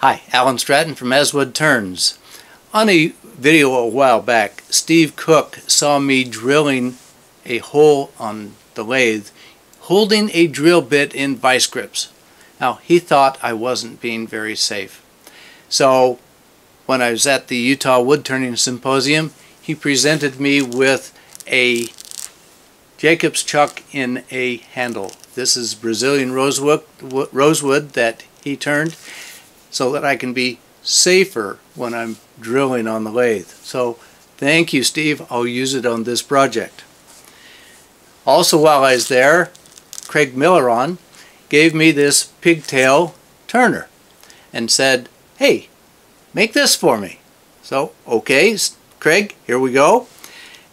Hi, Alan Stratton from Woodturning. On a video a while back, Steve Cook saw me drilling a hole on the lathe holding a drill bit in vice grips. Now, he thought I wasn't being very safe. So, when I was at the Utah Woodturning Symposium, he presented me with a Jacob's chuck in a handle. This is Brazilian rosewood that he turned so that I can be safer when I'm drilling on the lathe. So thank you, Steve. I'll use it on this project. Also, while I was there, Craig Milleron gave me this Pigtail turner and said, hey, make this for me. So, okay, Craig, here we go.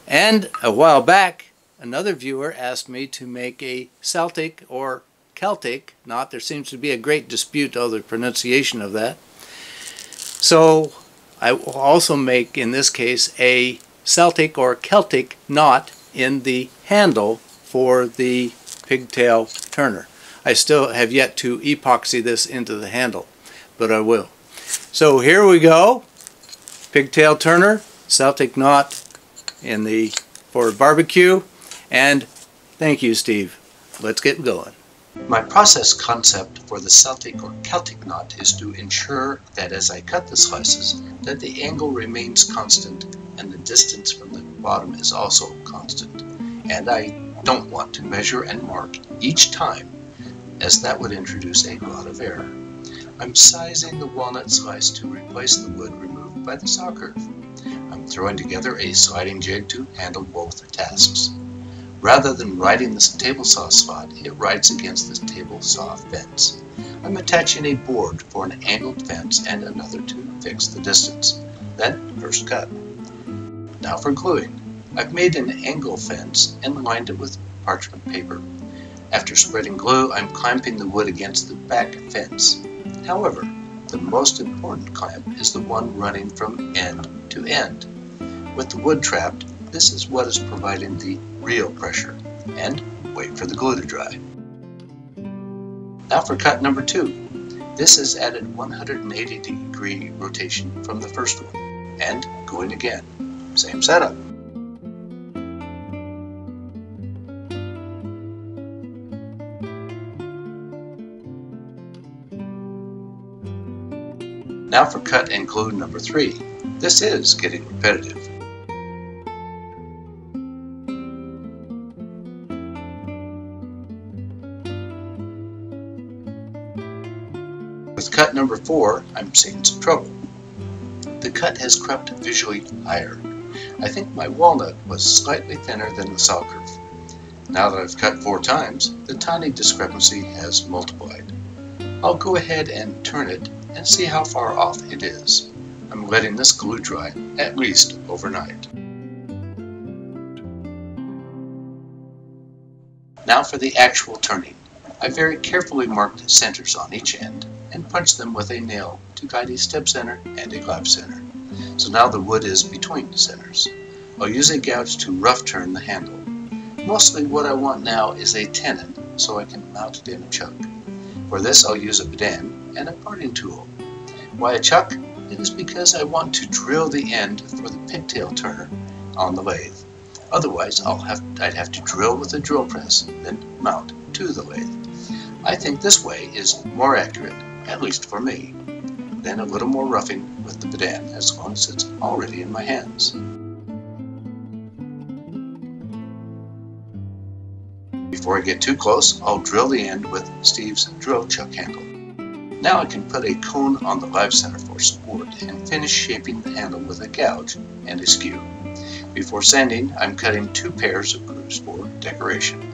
And a while back, another viewer asked me to make a Celtic or Celtic knot. There seems to be a great dispute over the pronunciation of that. So I will also make, in this case, a Celtic or Celtic knot in the handle for the Pigtail turner. I still have yet to epoxy this into the handle, but I will. So here we go. Pigtail turner, Celtic knot for barbecue, and thank you, Steve. Let's get going. My process concept for the Celtic or Celtic knot is to ensure that as I cut the slices, that the angle remains constant and the distance from the bottom is also constant. And I don't want to measure and mark each time, as that would introduce a lot of error. I'm sizing the walnut slice to replace the wood removed by the saw curve. I'm throwing together a sliding jig to handle both tasks. Rather than riding the table saw slot, it rides against the table saw fence. I'm attaching a board for an angled fence and another to fix the distance. Then, first cut. Now for gluing. I've made an angle fence and lined it with parchment paper. After spreading glue, I'm clamping the wood against the back fence. However, the most important clamp is the one running from end to end. With the wood trapped, this is what is providing the real pressure, and wait for the glue to dry. Now for cut number 2. This is at a 180-degree rotation from the first one, and going again. Same setup. Now for cut and glue number 3. This is getting repetitive. With cut number 4, I'm seeing some trouble. The cut has crept visually higher. I think my walnut was slightly thinner than the saw curve. Now that I've cut 4 times, the tiny discrepancy has multiplied. I'll go ahead and turn it and see how far off it is. I'm letting this glue dry at least overnight. Now for the actual turning. I very carefully marked centers on each end and punched them with a nail to guide a step center and a live center. So now the wood is between the centers. I'll use a gouge to rough turn the handle. Mostly what I want now is a tenon so I can mount it in a chuck. For this I'll use a bidan and a parting tool. Why a chuck? It is because I want to drill the end for the pigtail turner on the lathe. Otherwise I'd have to drill with a drill press, then mount to the lathe. I think this way is more accurate, at least for me. Then a little more roughing with the bidan as long as it's already in my hands. Before I get too close, I'll drill the end with Steve's drill chuck handle. Now I can put a cone on the live center for support and finish shaping the handle with a gouge and a skew. Before sanding, I'm cutting 2 pairs of grooves for decoration.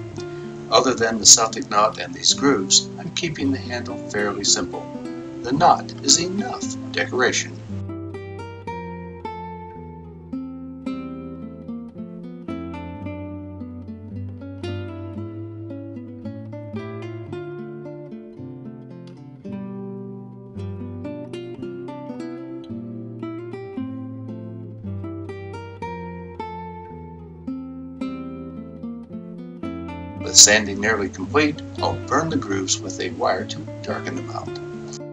Other than the Celtic knot and these grooves, I'm keeping the handle fairly simple. The knot is enough decoration. With sanding nearly complete, I'll burn the grooves with a wire to darken them out.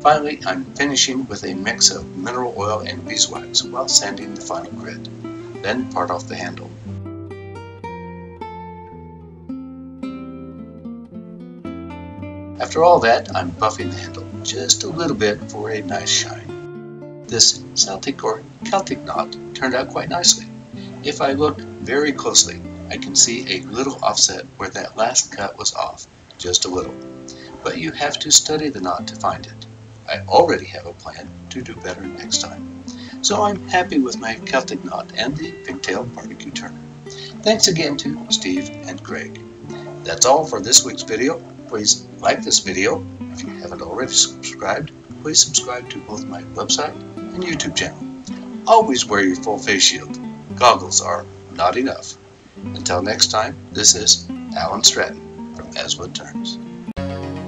Finally, I'm finishing with a mix of mineral oil and beeswax while sanding the final grid. Then part off the handle. After all that, I'm buffing the handle just a little bit for a nice shine. This Celtic or Celtic knot turned out quite nicely. If I look very closely, I can see a little offset where that last cut was off, just a little. But you have to study the knot to find it. I already have a plan to do better next time. So I'm happy with my Celtic knot and the Pigtail barbecue turner. Thanks again to Steve and Craig. That's all for this week's video. Please like this video. If you haven't already subscribed, please subscribe to both my website and YouTube channel. Always wear your full face shield. Goggles are not enough. Until next time, this is Alan Stratton from Woodturning.